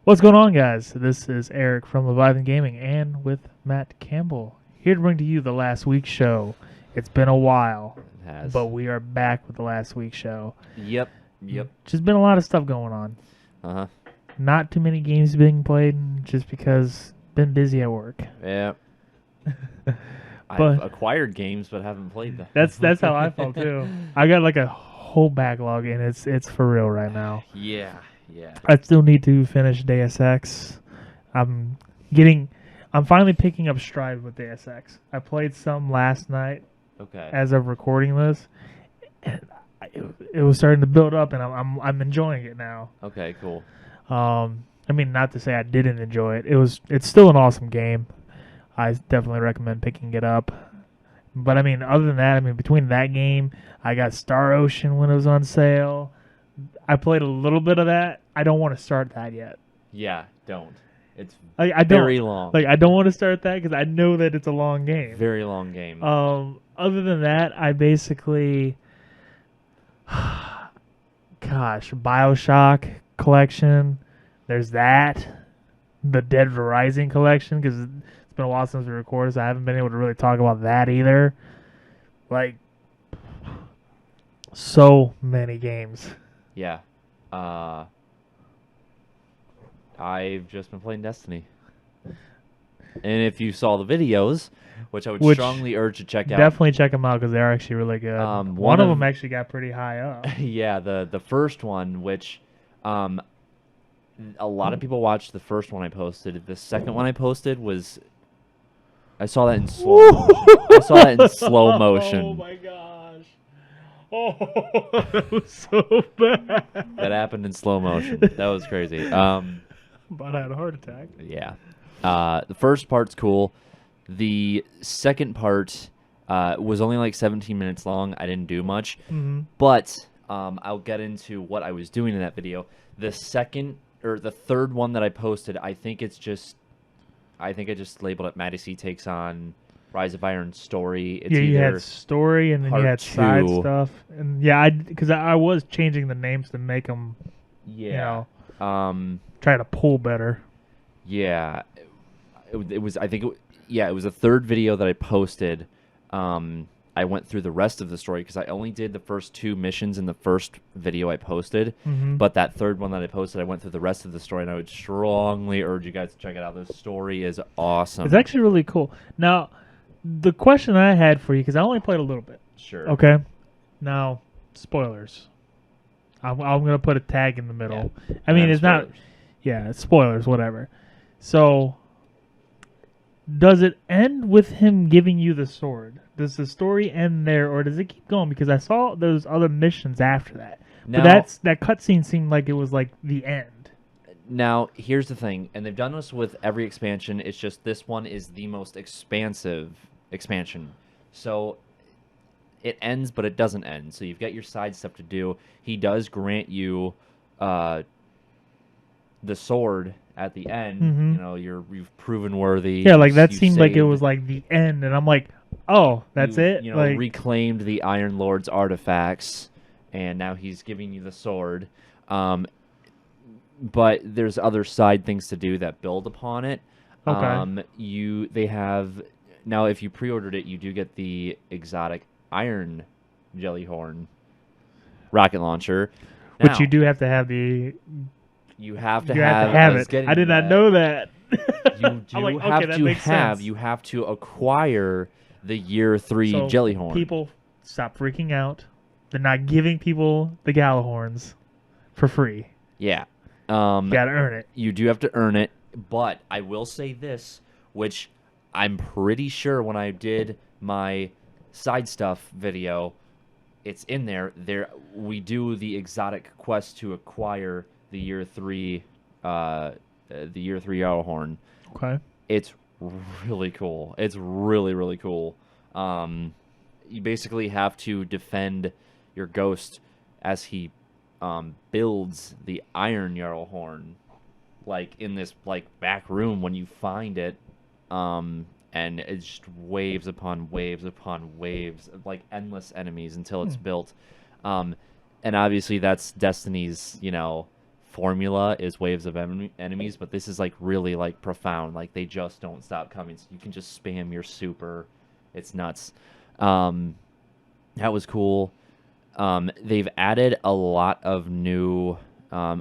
What's going on, guys? This is Eric from Leviathan Gaming and with Matt Campbell, here to bring to you the last week's show. It's been a while, It has. but we are back with the last week's show. Yep. Just been a lot of stuff going on. Uh-huh. Not too many games being played just because been busy at work. Yeah. But I've acquired games but haven't played them. that's how I felt too. I got like a whole backlog and it's for real right now. Yeah. I still need to finish Deus Ex. I'm finally picking up stride with Deus Ex. I played some last night Okay. as of recording this, and it was starting to build up, and I'm enjoying it now. Okay, cool. I mean, not to say I didn't enjoy it. It's still an awesome game. I definitely recommend picking it up. But I mean, other than that, between that game, I got Star Ocean when it was on sale. I played a little bit of that. I don't want to start that yet. Yeah, don't. It's I don't very long. I don't want to start that because I know that it's a long game. Very long game. Other than that, I basically, BioShock collection. There's that. The Dead Rising collection, because it's been a while since we recorded, so I haven't been able to really talk about that either. Like, so many games. Yeah. I've just been playing Destiny. And if you saw the videos, which I would strongly urge to check out. Definitely check them out because they're actually really good. One of them actually got pretty high up. Yeah, the first one, which a lot of people watched the first one I posted. The second one I posted was I saw that in slow motion. I saw that in slow motion. Oh my gosh. Oh, that was so bad. That happened in slow motion. That was crazy. But I had a heart attack. Yeah. The first part's cool. The second part was only like 17 minutes long. I didn't do much. Mm-hmm. But I'll get into what I was doing in that video. The third one that I posted, I think I just labeled it Matty C Takes on Rise of Iron Story. It's you had story and then you had side two. stuff. And yeah, because I was changing the names to make them, Yeah. try to pull better. Yeah. It was the third video that I posted. I went through the rest of the story because I only did the first two missions in the first video I posted. Mm-hmm. But that third one that I posted, I went through the rest of the story, and I would strongly urge you guys to check it out. The story is awesome. It's actually really cool. Now, the question I had for you, because I only played a little bit. Sure. Okay. Now, spoilers. I'm going to put a tag in the middle. Yeah. I mean, it's not... Yeah, it's spoilers, whatever. So, does it end with him giving you the sword? Does the story end there, or does it keep going? Because I saw those other missions after that. Now, But that cutscene seemed like it was like the end. Now, here's the thing, and they've done this with every expansion. It's just this one is the most expansive expansion. So it ends, but it doesn't end. So you've got your side stuff to do. He does grant you the sword at the end. Mm-hmm. You know, you've proven worthy. Yeah, like that you've seemed like it saved. was like the end, and I'm like, oh, that's it? You know, like, reclaimed the Iron Lord's artifacts, and now he's giving you the sword. But there's other side things to do that build upon it. Okay. They have now. If you pre-ordered it, you do get the exotic Iron Jellyhorn rocket launcher, but you do have to have the. You have to You have, have to have was it. getting I did to not that. know that. You do I'm like, have okay, that to makes have. sense. You have to acquire the Year 3 So Jellyhorn. people, stop freaking out. They're not giving people the Galahorns for free. Yeah. You gotta earn it. You do have to earn it, but I will say this, which I'm pretty sure when I did my side stuff video, it's in there. We do the exotic quest to acquire the Year 3 Yellowhorn. Okay. It's really cool. It's really, really cool. You basically have to defend your ghost as he builds the Iron Jarlhorn, like in this like back room when you find it, and it's just waves upon waves upon waves of like endless enemies until it's built, and obviously that's Destiny's formula is waves of enemies, but this is like really like profound. Like they just don't stop coming. So you can just spam your super. It's nuts. That was cool. They've added a lot of new.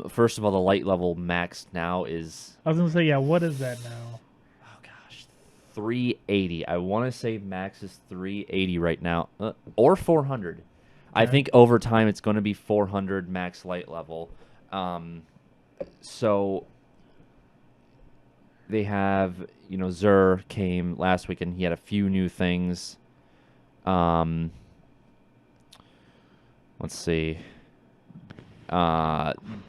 First of all, the light level max now is, I was gonna say, yeah. What is that now? oh gosh, 380. I want to say max is 380 right now, or 400. I Okay. think over time it's going to be 400 max light level. So they have, Zur came last week and he had a few new things. Let's see.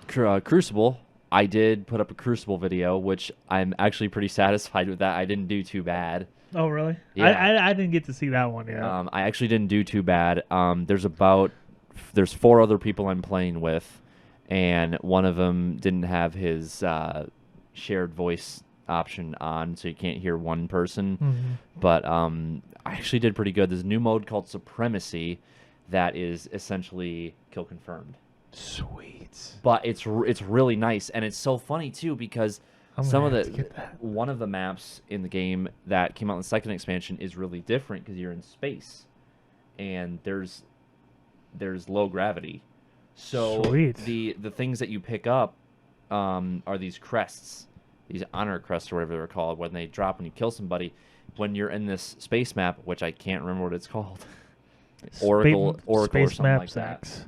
Crucible. I did put up a Crucible video, which I'm actually pretty satisfied with that. I didn't do too bad. Oh, really? Yeah. I didn't get to see that one yet. I actually didn't do too bad. There's 4 other people I'm playing with, and one of them didn't have his shared voice option on, so you can't hear one person. Mhm. But I actually did pretty good. There's a new mode called Supremacy that is essentially kill confirmed. Sweet. But it's really nice, and it's so funny too because I'm some gonna of have to get that. one of the maps in the game that came out in the second expansion is really different because you're in space, and there's low gravity. So Sweet. the things that you pick up are these crests, these honor crests or whatever they're called, when they drop when you kill somebody. When you're in this space map, which I can't remember what it's called, Oracle or Space something like Maps that. X.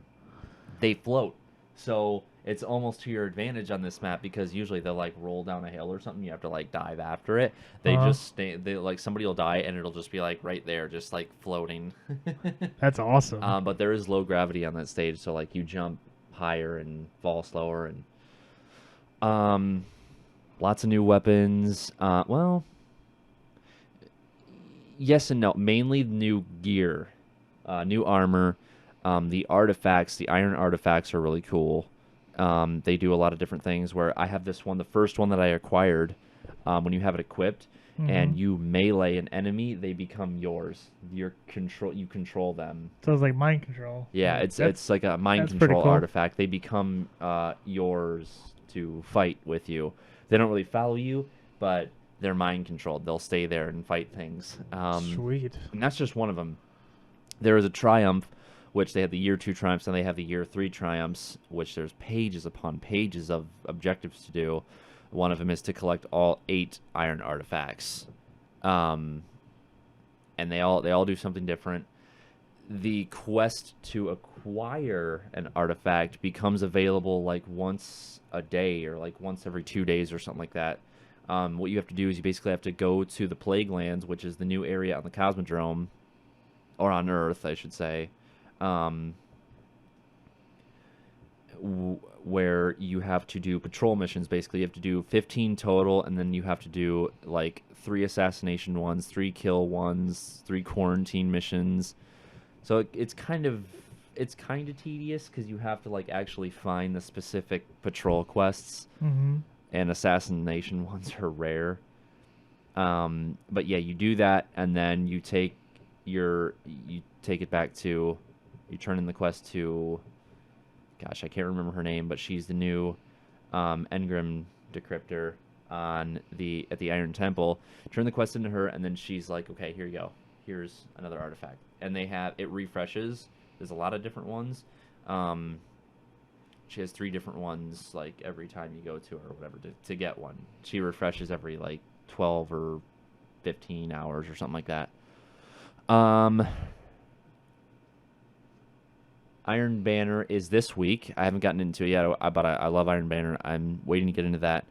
They float. So it's almost to your advantage on this map because usually they'll like roll down a hill or something. You have to like dive after it. They just stay. They like somebody will die and it'll just be like right there, just like floating. That's awesome. But there is low gravity on that stage, so like you jump higher and fall slower, and lots of new weapons. Well, yes and no. Mainly new gear, new armor. The artifacts, the iron artifacts, are really cool. They do a lot of different things. Where I have this one, the first one that I acquired, when you have it equipped, and you melee an enemy, they become yours. You control them. So it's like mind control. Yeah, it's like a mind that's pretty control cool. artifact. They become yours to fight with you. They don't really follow you, but they're mind controlled. They'll stay there and fight things. Sweet. And that's just one of them. There is a triumph, which they have the year 2 triumphs, and they have the year 3 triumphs, which there's pages upon pages of objectives to do. One of them is to collect all 8 iron artifacts, and they all do something different. The quest to acquire an artifact becomes available like once a day or like once every 2 days or something like that. What you have to do is you basically have to go to the Plague Lands, which is the new area on the Cosmodrome, or on Earth, I should say, where you have to do patrol missions. Basically, you have to do 15 total, and then you have to do like 3 assassination ones, 3 kill ones, 3 quarantine missions. So it's kind of tedious because you have to like actually find the specific patrol quests, and assassination ones are rare. But yeah, you do that, and then you take it back to, you turn in the quest to, gosh, I can't remember her name, but she's the new Engram decryptor at the Iron Temple. Turn the quest into her, and then she's like, okay, here you go. Here's another artifact. And it refreshes. There's a lot of different ones. She has 3 different ones, like, every time you go to her or whatever to get one. She refreshes every, like, 12 or 15 hours or something like that. Iron Banner is this week. I haven't gotten into it yet, but I love Iron Banner. I'm waiting to get into that.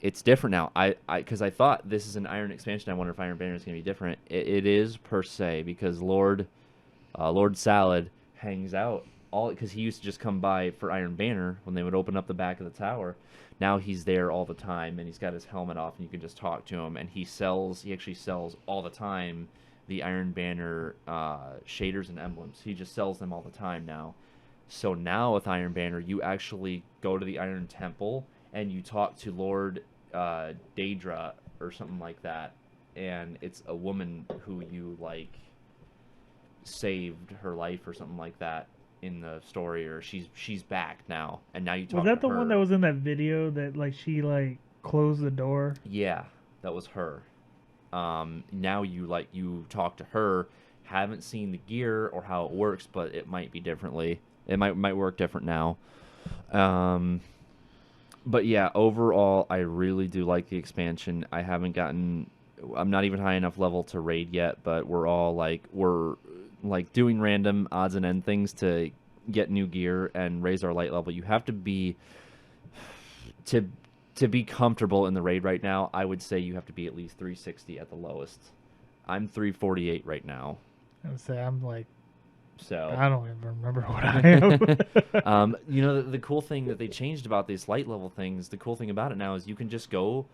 It's different now. Because I thought this is an Iron expansion. I wonder if Iron Banner is going to be different. It is per se, because Lord Salad hangs out because he used to just come by for Iron Banner when they would open up the back of the tower. Now he's there all the time, and he's got his helmet off, and you can just talk to him. And he actually sells all the time the Iron Banner shaders and emblems. He just sells them all the time now. So now with Iron Banner, you actually go to the Iron Temple and you talk to Lord Daedra or something like that, and it's a woman who you like saved her life or something like that. in the story, or she's back now, and now you Was talk that to the her. one that was in that video that like she like closed the door? Yeah, that was her. Now you talk to her. Haven't seen the gear or how it works, but it might be differently. It might work different now. Um, but yeah, overall, I really do like the expansion. I haven't gotten. I'm not even high enough level to raid yet, but we're like doing random odds and end things to get new gear and raise our light level. You have to be to to be comfortable in the raid right now. I would say you have to be at least 360 at the lowest. I'm 348 right now, And say I'm like so. I don't even remember what I am. The cool thing that they changed about these light level things, the cool thing about it now is you can just go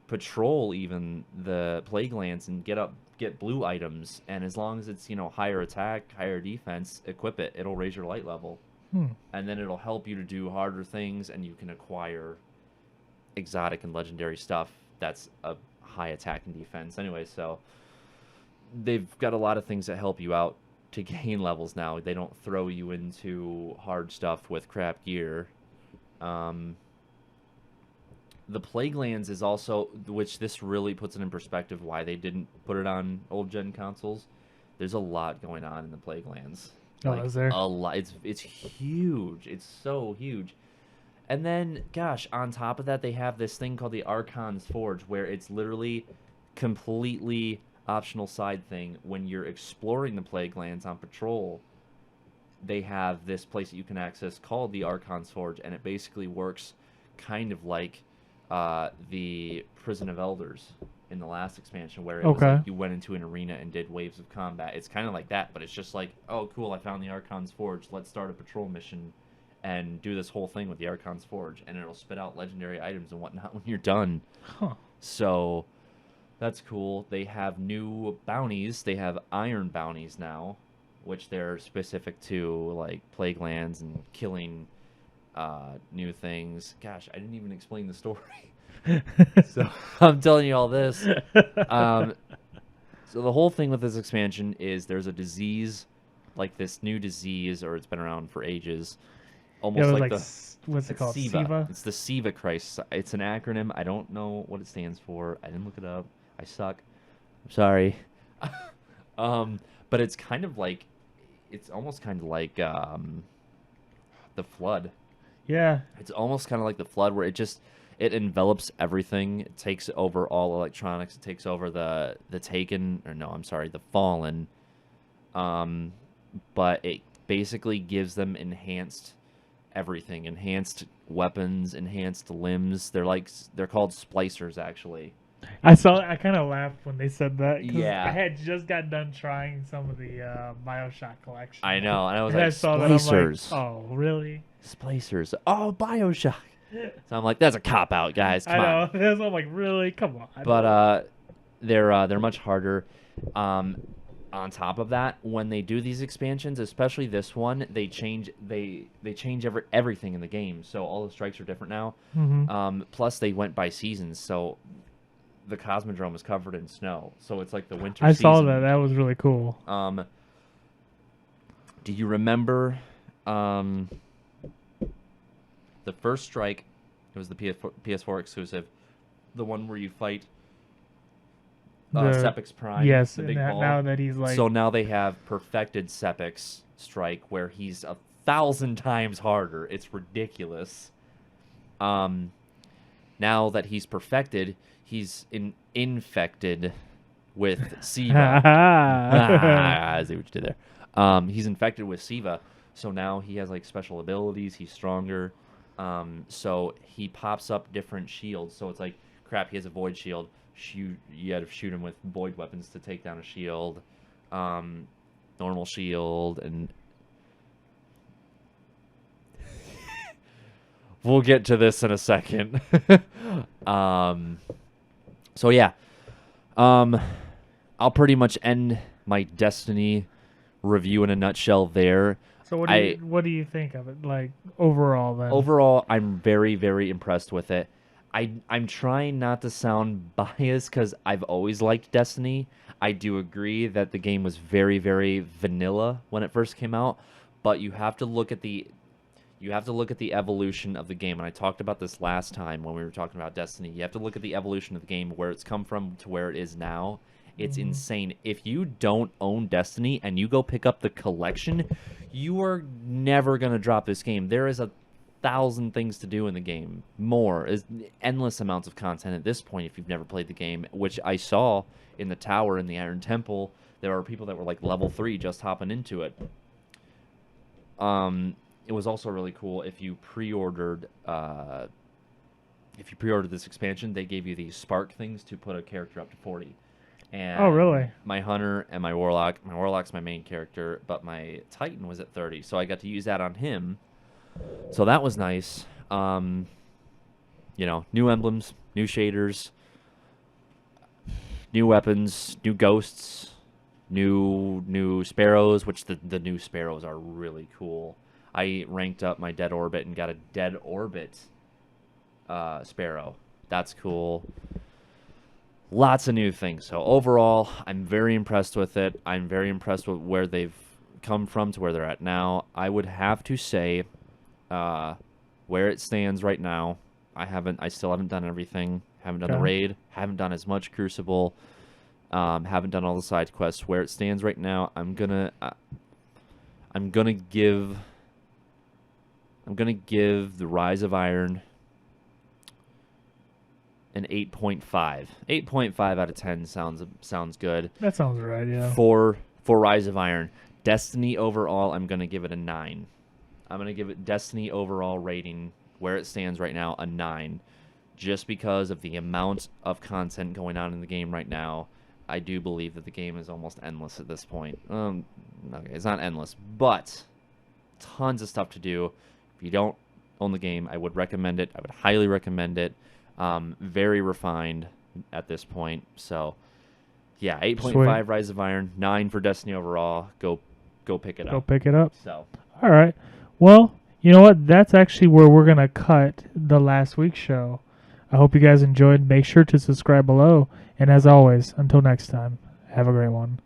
patrol even the plague lands and get blue items, and as long as it's higher attack, higher defense, equip it. It'll raise your light level, Hmm. and then it'll help you to do harder things, and you can acquire exotic and legendary stuff that's a high attack and defense anyway. So they've got a lot of things that help you out to gain levels now. They don't throw you into hard stuff with crap gear. The Plague Lands is also, which this really puts it in perspective why they didn't put it on old gen consoles. There's a lot going on in the Plague Lands. Oh, is there? A lot. It's huge. It's so huge. And then, gosh, on top of that, they have this thing called the Archon's Forge, where it's literally completely optional side thing. When you're exploring the Plague Lands on patrol, they have this place that you can access called the Archon's Forge, and it basically works kind of like the Prison of Elders in the last expansion, where it was Okay. like you went into an arena and did waves of combat. It's kind of like that, but it's just like, oh, cool, I found the Archon's Forge. Let's start a patrol mission and do this whole thing with the Archon's Forge, and it'll spit out legendary items and whatnot when you're done. Huh. So that's cool. They have new bounties. They have iron bounties now, which they're specific to like plague lands and killing new things. Gosh, I didn't even explain the story. So I'm telling you all this. So the whole thing with this expansion is there's a disease, like this new disease, or it's been around for ages. Almost Yeah, like what's it it's called? SIVA. Siva? It's the SIVA crisis. It's an acronym. I don't know what it stands for. I didn't look it up. I suck. I'm sorry. But it's kind of like, it's almost kind of like the flood. Yeah. It's almost kind of like the flood, where it envelops everything. It takes over all electronics. It takes over the Taken, or no, I'm sorry, the Fallen. But it basically gives them enhanced everything, enhanced weapons, enhanced limbs. They're called splicers, actually. I kind of laughed when they said that. 'Cause Yeah. I had just got done trying some of the Bioshock collection. I know, and I was And I like, saw that, I'm like, splicers. oh, really? Splicers. Oh, Bioshock. So I'm like, that's a cop out, guys. Come I on. know. I'm like, really? Come on. But they're much harder. On top of that, when they do these expansions, especially this one, they change everything in the game. So all the strikes are different now. Mm-hmm. Plus they went by seasons, so the Cosmodrome is covered in snow. So it's like the winter I season. saw that. That was really cool. Do you remember the first strike? It was the PS4 exclusive, the one where you fight Sepix Prime. Yes, the and big ball. now that he's like, So now they have perfected Sepix Strike, where he's 1,000 times harder. It's ridiculous. Now that he's perfected, he's infected with SIVA. I see what you did there. He's infected with SIVA, so now he has like special abilities. He's stronger. So he pops up different shields. So it's like, crap, he has a void shield. You had to shoot him with void weapons to take down a shield. Normal shield, and we'll get to this in a second. So yeah. I'll pretty much end my Destiny review in a nutshell there. so what do you think of it? Like overall, then? Overall, I'm very, very impressed with it. I'm trying not to sound biased because I've always liked Destiny. I do agree that the game was very, very vanilla when it first came out, but you have to look at the evolution of the game. And I talked about this last time when we were talking about Destiny. You have to look at the evolution of the game, where it's come from to where it is now. It's insane. If you don't own Destiny and you go pick up the collection, you are never going to drop this game. There is 1,000 things to do in the game. More is endless amounts of content at this point if you've never played the game, which I saw in the tower in the Iron Temple. There are people that were like level 3 just hopping into it. It was also really cool if you pre-ordered this expansion, they gave you these spark things to put a character up to 40. And Oh, really? my hunter and my warlock's my main character, but my titan was at 30, so I got to use that on him. So that was nice. New emblems, new shaders, new weapons, new ghosts, new sparrows, which the new sparrows are really cool. I ranked up my dead orbit and got a dead orbit sparrow. That's cool. Lots of new things. So overall, I'm very impressed with it. I'm very impressed with where they've come from to where they're at now. I would have to say, where it stands right now, I still haven't done everything. Haven't done the raid. Haven't done as much Crucible. Haven't done all the side quests. Where it stands right now, I'm gonna give the Rise of Iron an 8.5. 8.5 out of 10 sounds good. That sounds right, yeah. For Rise of Iron. Destiny overall, I'm going to give it a 9. I'm going to give it Destiny overall rating, where it stands right now, a 9. Just because of the amount of content going on in the game right now. I do believe that the game is almost endless at this point. Okay, it's not endless, but tons of stuff to do. If you don't own the game, I would recommend it. I would highly recommend it. Very refined at this point. So, yeah, 8.5 Rise of Iron, 9 for Destiny overall. Go pick it up. Go pick it up. So, all right. Well, you know what? That's actually where we're going to cut the last week's show. I hope you guys enjoyed. Make sure to subscribe below. And as always, until next time, have a great one.